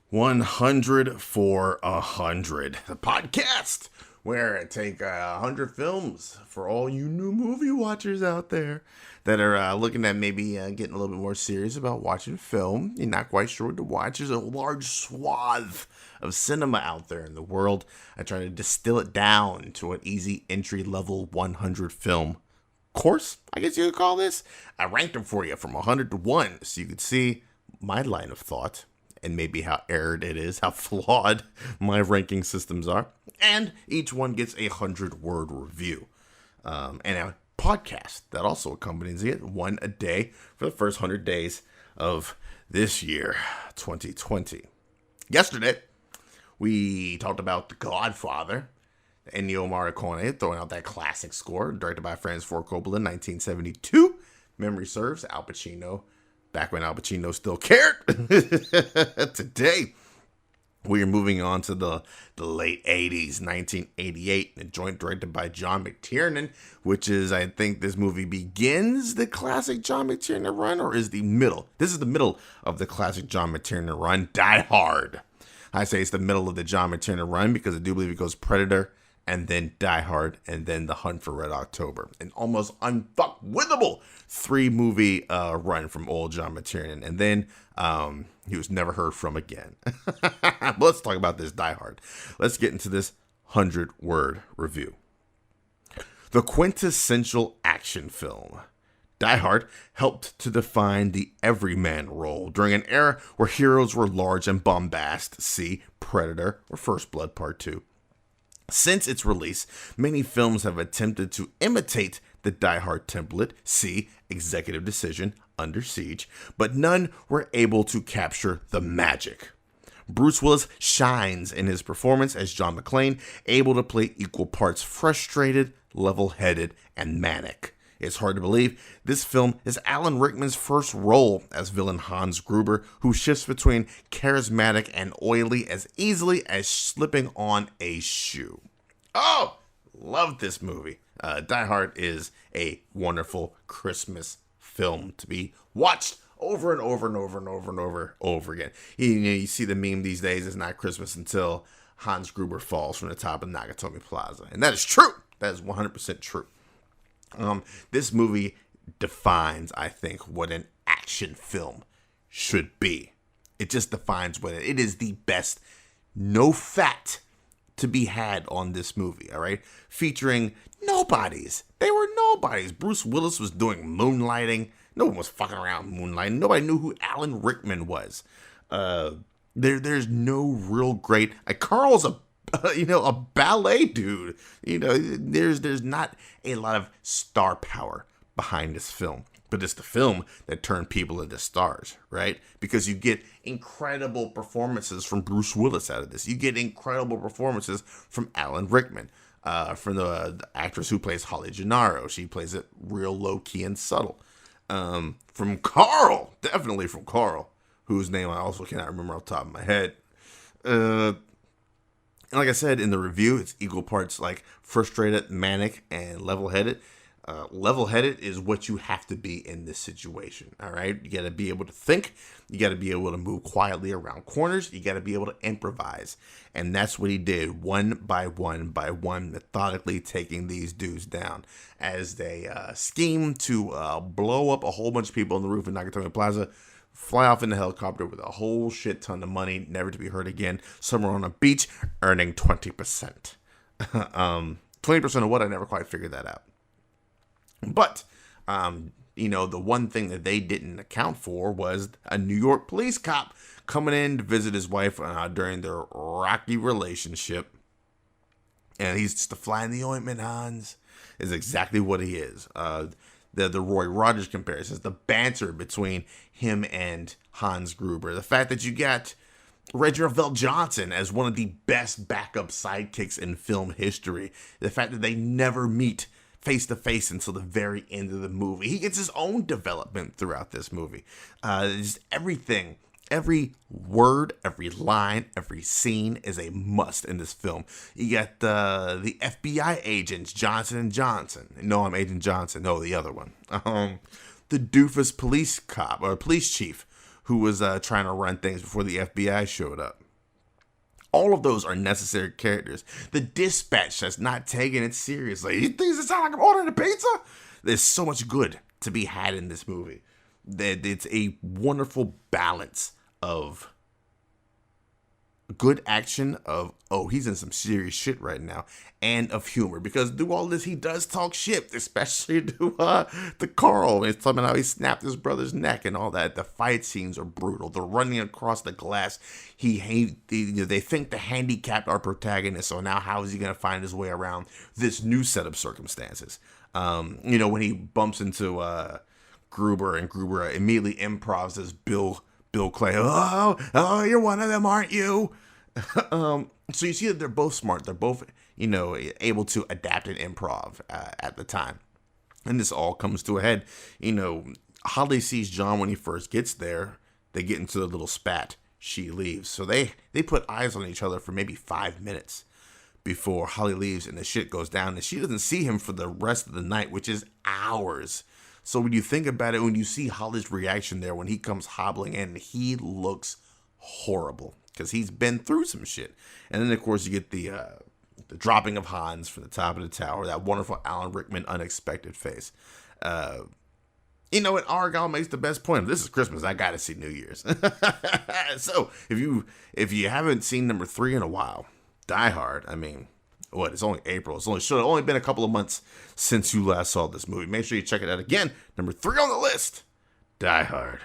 100 for 100, the podcast where I take 100 films for all you new movie watchers out there that are looking at maybe getting a little bit more serious about watching film. You're not quite sure what to watch. There's a large swath of cinema out there in the world. I try to distill it down to an easy entry level 100 film course, I guess you could call this. I ranked them for you from 100 to 1 so you could see my line of thought and maybe how errored it is, how flawed my ranking systems are. And each one gets a 100-word review. And a podcast that also accompanies it, one a day for the first 100 days of this year, 2020. Yesterday, we talked about The Godfather, Ennio Morricone throwing out that classic score, directed by Francis Ford Coppola in 1972. Memory serves, Al Pacino, back when Al Pacino still cared. Today, we are moving on to the late 80s, 1988, a joint directed by John McTiernan, which is, I think this movie begins the classic John McTiernan run, or is the middle? This is the middle of the classic John McTiernan run, Die Hard. I say it's the middle of the John McTiernan run because I do believe it goes Predator, and then Die Hard, and then The Hunt for Red October. An almost unfuckwithable 3-movie run from old John McTiernan. And then he was never heard from again. But let's talk about this Die Hard. Let's get into this 100-word review. The quintessential action film. Die Hard helped to define the everyman role during an era where heroes were large and bombast. See Predator or First Blood Part 2. Since its release, many films have attempted to imitate the Die Hard template, see Executive Decision, Under Siege, but none were able to capture the magic. Bruce Willis shines in his performance as John McClane, able to play equal parts frustrated, level-headed, and manic. It's hard to believe this film is Alan Rickman's first role as villain Hans Gruber, who shifts between charismatic and oily as easily as slipping on a shoe. Oh, love this movie. Die Hard is a wonderful Christmas film to be watched over and over and over and over and over again. You see the meme these days, it's not Christmas until Hans Gruber falls from the top of Nakatomi Plaza. And that is true. That is 100% true. This movie defines, I think, what an action film should be. It just defines what it is. The best, no fat to be had on this movie, all right? Featuring nobodies. They were nobodies. Bruce Willis was doing moonlighting. No one was fucking around moonlighting. Nobody knew who Alan Rickman was. There's no real great... Carl's a ballet dude. There's not a lot of star power behind this film, but it's the film that turned people into stars, right? Because you get incredible performances from Bruce Willis out of this. You get incredible performances from Alan Rickman, from the actress who plays Holly Gennaro. She plays it real low key and subtle. From Carl, definitely from Carl, whose name I also cannot remember off the top of my head. And like I said in the review, it's equal parts like frustrated, manic, and level-headed. Level-headed is what you have to be in this situation, all right? You got to be able to think. You got to be able to move quietly around corners. You got to be able to improvise. And that's what he did, one by one by one, methodically taking these dudes down as they scheme to blow up a whole bunch of people on the roof of Nakatomi Plaza, fly off in the helicopter with a whole shit ton of money, never to be heard again, somewhere on a beach, earning 20%. 20% of what? I never quite figured that out. But, the one thing that they didn't account for was a New York police cop coming in to visit his wife during their rocky relationship. And he's just a fly in the ointment, Hans, is exactly what he is. The Roy Rogers comparisons, the banter between him and Hans Gruber, the fact that you got Reginald VelJohnson as one of the best backup sidekicks in film history, the fact that they never meet face to face until the very end of the movie. He gets his own development throughout this movie. Just everything. Every word, every line, every scene is a must in this film. You got the FBI agents, Johnson & Johnson. No, I'm Agent Johnson. No, the other one. The doofus police cop, or police chief, who was trying to run things before the FBI showed up. All of those are necessary characters. The dispatch that's not taking it seriously. He thinks it sounds like I'm ordering a pizza. There's so much good to be had in this movie. That it's a wonderful balance of good action, of, oh, he's in some serious shit right now, and of humor. Because through all this, he does talk shit, especially to Carl. It's talking about how he snapped his brother's neck and all that. The fight scenes are brutal. They're running across the glass. They think the handicapped are protagonists, so now how is he going to find his way around this new set of circumstances? When he bumps into Gruber, and Gruber immediately improvs as Bill Clay. Oh, you're one of them, aren't you? So you see that they're both smart. They're both, able to adapt and improv at the time. And this all comes to a head. Holly sees John when he first gets there. They get into a little spat. She leaves. So they put eyes on each other for maybe 5 minutes before Holly leaves and the shit goes down. And she doesn't see him for the rest of the night, which is hours. So when you think about it, when you see Holly's reaction there, when he comes hobbling in, he looks horrible because he's been through some shit. And then, of course, you get the dropping of Hans from the top of the tower, that wonderful Alan Rickman unexpected face. And Argyle makes the best point. This is Christmas. I got to see New Year's. So if you haven't seen number 3 in a while, Die Hard, it's only April. Should have only been a couple of months since you last saw this movie. Make sure you check it out again. Number 3 on the list, Die Hard.